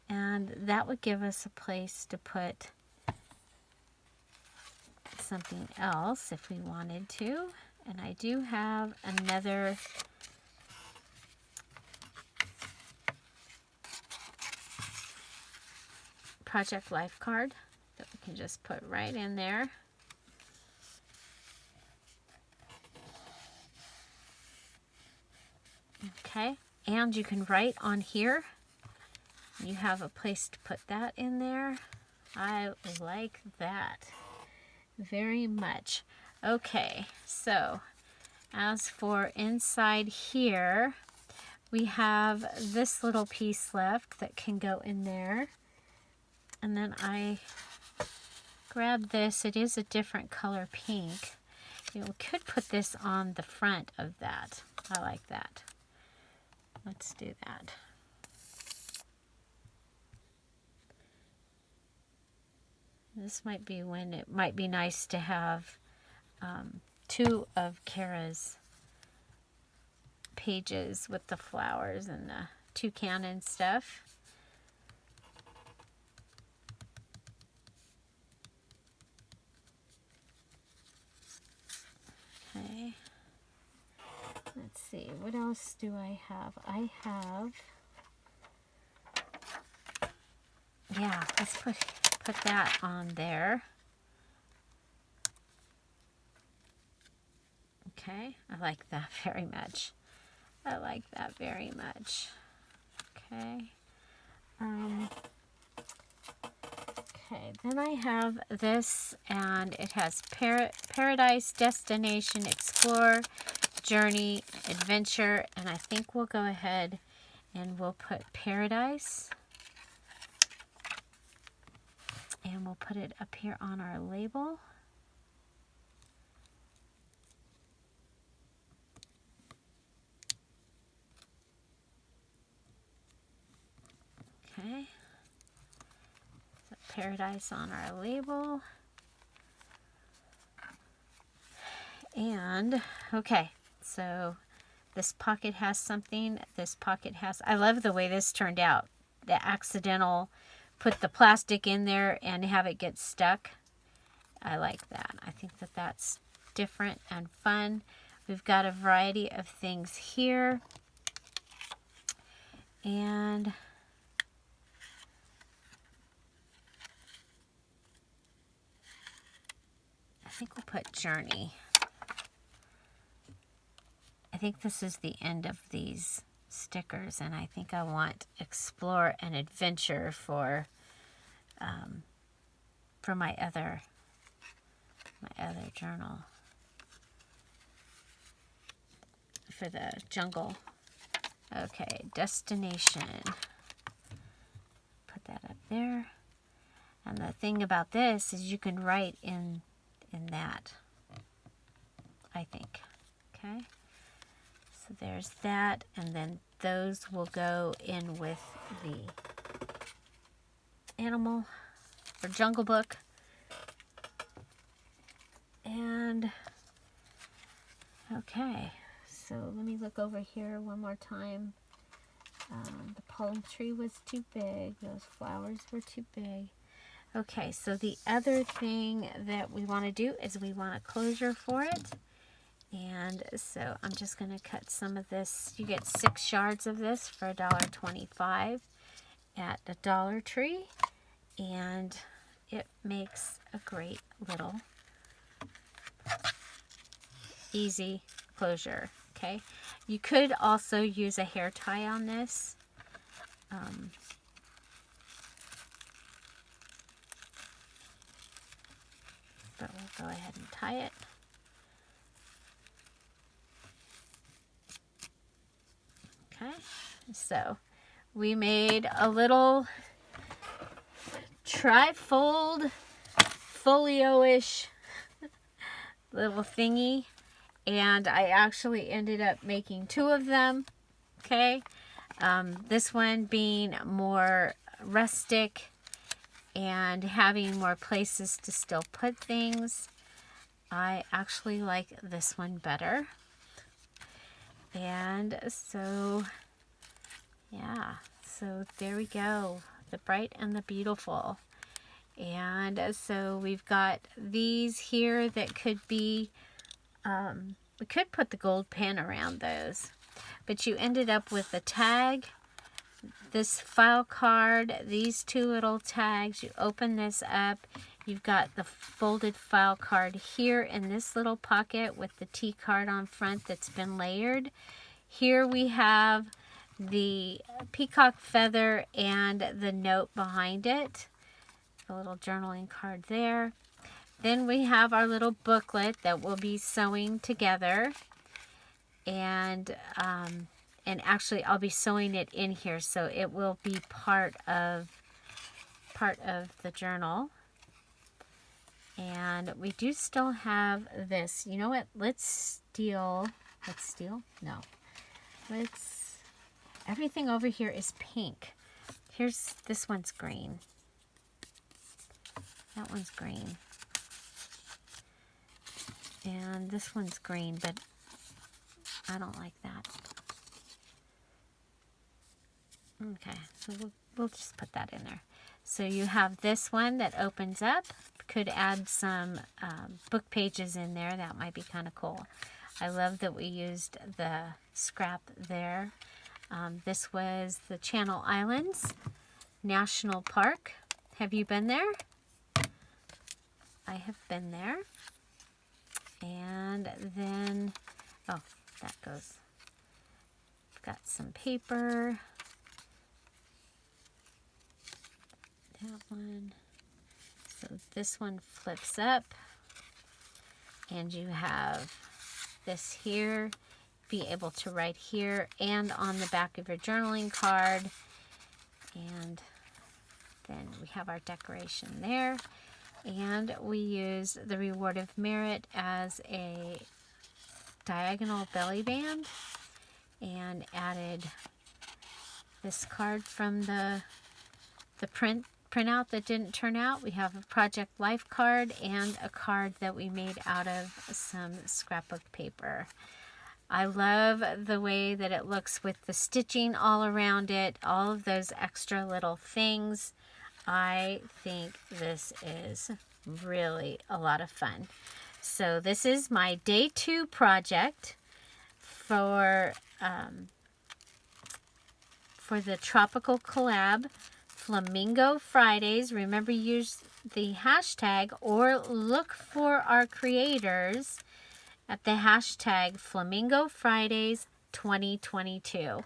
And that would give us a place to put something else if we wanted to. And I do have another Project Life card that we can just put right in there. Okay, and you can write on here. You have a place to put that in there. I like that very much. Okay, so as for inside here, we have this little piece left that can go in there. And then I grabbed this. It is a different color pink. You could put this on the front of that. I like that. Let's do that. This might be when it might be nice to have 2 of Cara's pages with the flowers and the toucan and stuff. Okay. Let's see, what else do I have? I have, yeah, let's put that on there. Okay, I like that very much. I like that very much. Okay. Okay, then I have this, and it has Paradise, Destination, Explore, Journey, Adventure, and I think we'll go ahead and we'll put Paradise. And we'll put it up here on our label. Okay. So Paradise on our label. And, okay, so this pocket has something. This pocket has, I love the way this turned out. The accidental, put the plastic in there and have it get stuck. I like that. I think that that's different and fun. We've got a variety of things here. And I think we'll put Journey. I think this is the end of these stickers, and I think I want Explore and Adventure for my other journal, for the jungle. Okay, Destination. Put that up there. And the thing about this is you can write in that, I think. Okay. So there's that, and then those will go in with the animal or Jungle Book. And okay, so let me look over here one more time. The palm tree was too big. Those flowers were too big. Okay, so the other thing that we want to do is we want a closure for it. And so I'm just going to cut some of this. You get 6 yards of this for $1.25 at the Dollar Tree. And it makes a great little easy closure. Okay. You could also use a hair tie on this. But we'll go ahead and tie it. Okay, so we made a little trifold folio-ish little thingy, and I actually ended up making 2 of them. Okay, this one being more rustic and having more places to still put things. I actually like this one better. And so, yeah, so there we go, the Bright and the Beautiful. And so we've got these here that could be, we could put the gold pin around those, but you ended up with a tag, this file card, these 2 little tags. You open this up, you've got the folded file card here in this little pocket with the T card on front that's been layered. Here we have the peacock feather and the note behind it, the little journaling card there. Then we have our little booklet that we'll be sewing together, and actually I'll be sewing it in here, so it will be part of the journal. And we do still have this. You know what? Everything over here is pink. This one's green. That one's green. And this one's green, but I don't like that. Okay, so we'll just put that in there. So you have this one that opens up. Could add some book pages in there. That might be kind of cool. I love that we used the scrap there. This was the Channel Islands National Park. Have you been there? I have been there. And then, oh, that goes. Got some paper. That one. So this one flips up. And you have this here. Be able to write here and on the back of your journaling card. And then we have our decoration there. And we use the Reward of Merit as a diagonal belly band. And added this card from the printout that didn't turn out. We have a Project Life card and a card that we made out of some scrapbook paper. I love the way that it looks with the stitching all around it, all of those extra little things. I think this is really a lot of fun. So this is my day 2 project for the Tropical Collab Flamingo Fridays. Remember, use the hashtag or look for our creators at the hashtag Flamingo Fridays 2022.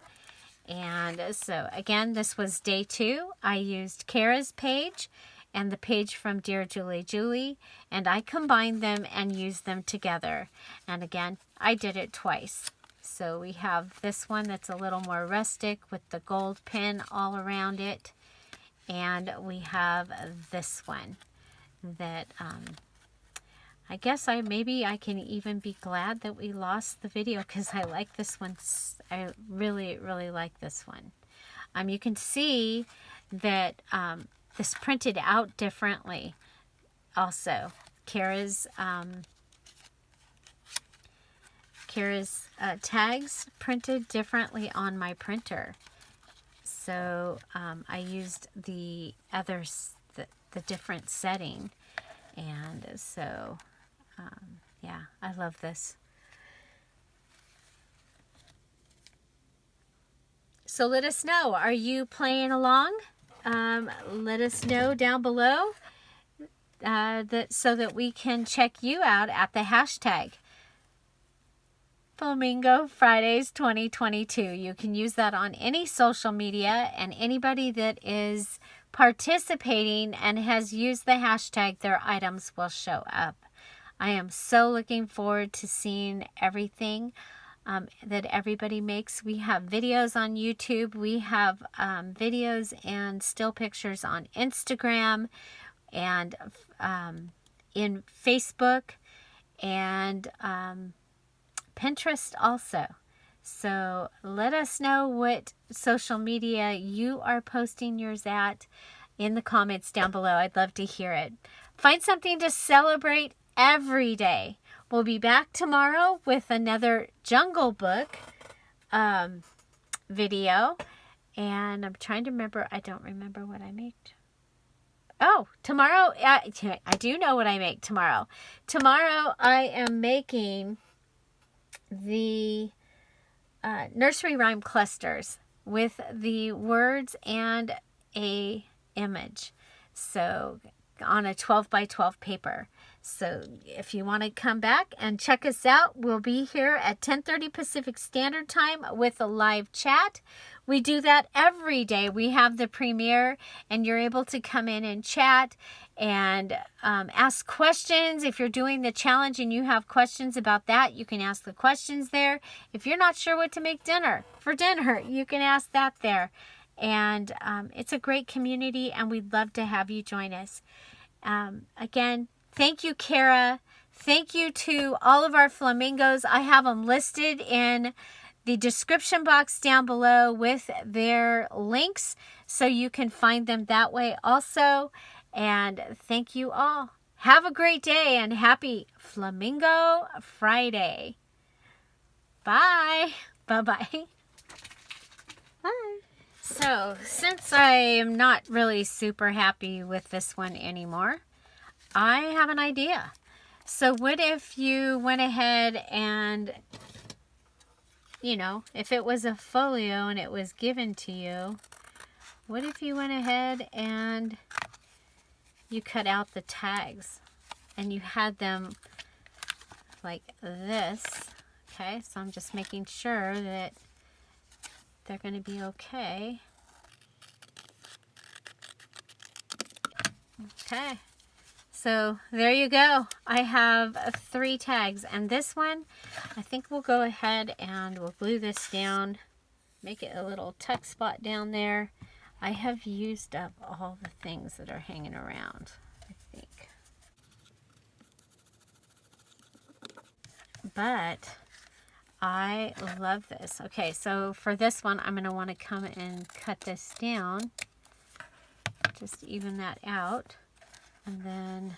And so again, this was day 2. I used Cara's page and the page from Dear Julie Julie, and I combined them and used them together. And again, I did it twice. So we have this one that's a little more rustic with the gold pin all around it. And we have this one that I guess maybe I can even be glad that we lost the video, because I like this one. I really, really like this one. You can see that this printed out differently. Also, Cara's tags printed differently on my printer. So I used the others, the different setting. And so, yeah, I love this. So let us know. Are you playing along? Let us know down below so that we can check you out at the hashtag Flamingo Fridays 2022. You can use that on any social media, and anybody that is participating and has used the hashtag, their items will show up. I am so looking forward to seeing everything that everybody makes. We have videos on YouTube. We have videos and still pictures on Instagram and in Facebook and Pinterest also. So let us know what social media you are posting yours at in the comments down below. I'd love to hear it. Find something to celebrate every day. We'll be back tomorrow with another Jungle Book video. And I'm trying to remember. I don't remember what I made. Oh, tomorrow. I do know what I make tomorrow. Tomorrow I am making the nursery rhyme clusters with the words and a image. So on a 12 by 12 paper. So if you want to come back and check us out, we'll be here at 10:30 Pacific Standard Time with a live chat. We do that every day. We have the premiere, and you're able to come in and chat and ask questions. If you're doing the challenge and you have questions about that, you can ask the questions there. If you're not sure what to make for dinner, you can ask that there. And it's a great community, and we'd love to have you join us. Again, thank you, Cara. Thank you to all of our flamingos. I have them listed in the description box down below with their links, so you can find them that way also. And thank you all. Have a great day and happy Flamingo Friday. Bye. Bye-bye. Bye. So, since I am not really super happy with this one anymore, I have an idea. So what if you went ahead and, you know, if it was a folio and it was given to you, what if you went ahead and you cut out the tags and you had them like this? Okay, so I'm just making sure that they're going to be okay. Okay, so there you go. I have 3 tags, and this one, I think we'll go ahead and we'll glue this down, make it a little tuck spot down there. I have used up all the things that are hanging around, I think. But I love this. Okay, so for this one, I'm going to want to come and cut this down. Just even that out. And then,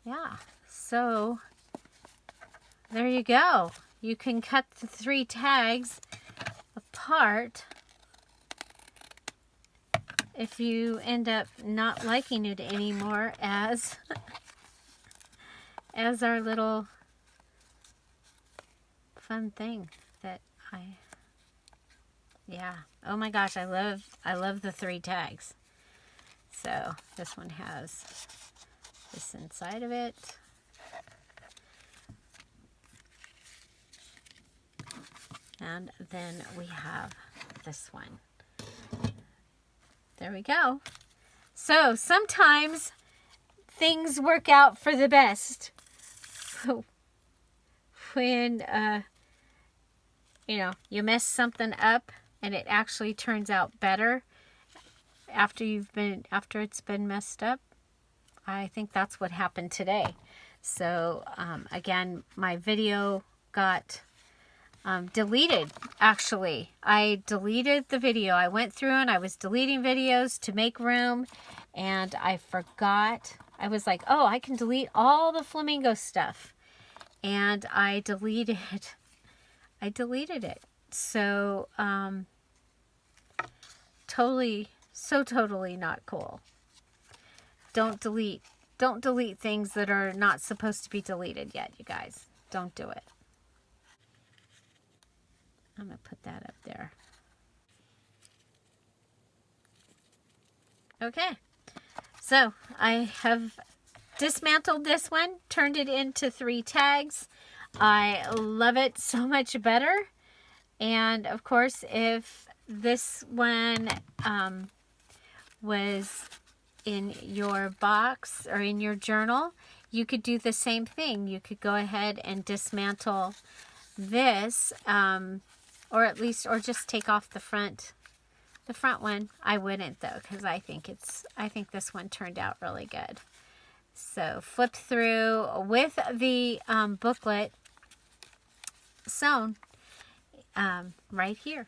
yeah. So, there you go. You can cut the 3 tags apart if you end up not liking it anymore as, as our little fun thing that yeah. Oh my gosh, I love the 3 tags. So this one has this inside of it. And then we have this one. There we go. So sometimes things work out for the best. When you know, you mess something up and it actually turns out better after it's been messed up. I think that's what happened today. So again, my video got deleted. Actually, I deleted the video. I went through and I was deleting videos to make room, and I forgot. I was like, oh, I can delete all the flamingo stuff, and I deleted it. So totally not cool. Don't delete things that are not supposed to be deleted yet, you guys. Don't do it. I'm going to put that up there. Okay. So, I have dismantled this one, turned it into 3 tags. I love it so much better. And, of course, if this one was in your box or in your journal, you could do the same thing. You could go ahead and dismantle this, or just take off the front one. I wouldn't though, because I think this one turned out really good. So flip through with the booklet sewn right here.